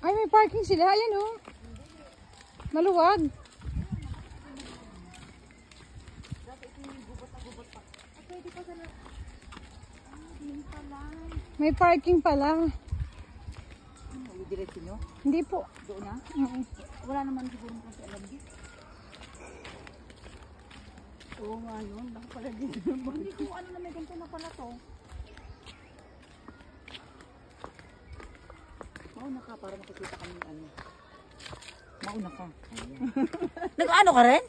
Ay, may parking sila. Ayan oh. Maluwag. May parking pala. Diretso nyo? Hindi po. Doon na? Wala naman siguro kasi alam din. Oo nga yun. Baka pala dito naman. Hindi ko ano na may ganito na pala to. Mauna ka para makikita kami ano. Mauna ka. Nag-ano ka rin?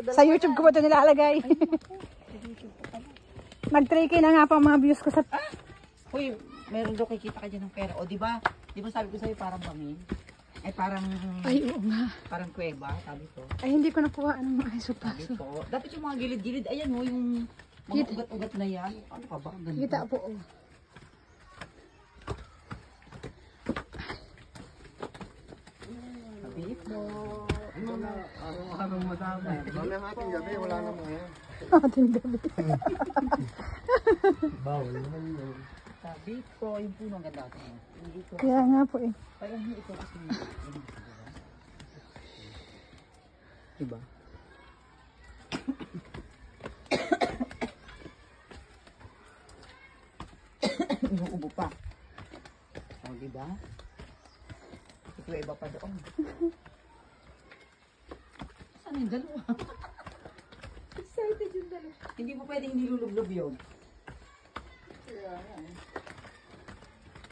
Sa YouTube ko ba ito nilalagay? Nag-3K na nga pa ang mga views ko sa... Uy, meron daw kikita ka dyan ng pera. O diba? Diba sabi ko sa'yo parang bangin? Ay parang... Ay, oo nga. Parang kuweba, sabi ko. Ay, hindi ko nakuha ng mga Sabi paso. ko. Dapat yung mga gilid-gilid, ayan mo, yung mga ugat-ugat na yan. Ano ka ba? Ganda. Kita po oh. Sabi ko. Anong madami? Mamayang ating gabi, wala na mga. Ating gabi. Bawal naman yun. Sabi ko, yung puno ang ganda ko. Kaya nga po eh. Parang ito kasi. Diba? Inuubo pa. O, diba? Ito iba pa doon. Saan yung dalawa? Excited yung dalawa. Hindi mo pwedeng nilulublob yun.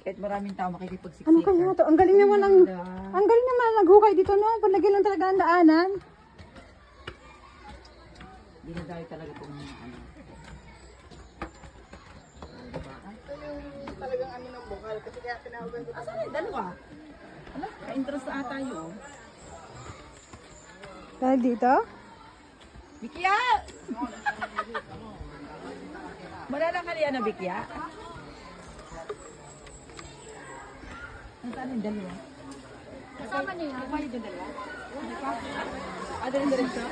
Kahit maraming tao makikipagsiksikan. Ano kaya to? Ang galing naman ang... Ang galing naman naghukay dito no. Palagi lang talaga ang daanan. Dinadayo talaga itong ano. Talagang ano ng bukal, kasi kaya tinawagan ko. Asan yung dalawa? Ala, ka-interest na tayo. Dahil dito? Bikya! Marala ka niya na Bikya? Saan yung dalawa? Kasama niya. Kasama yung dalawa? Ah, dalawa diretso?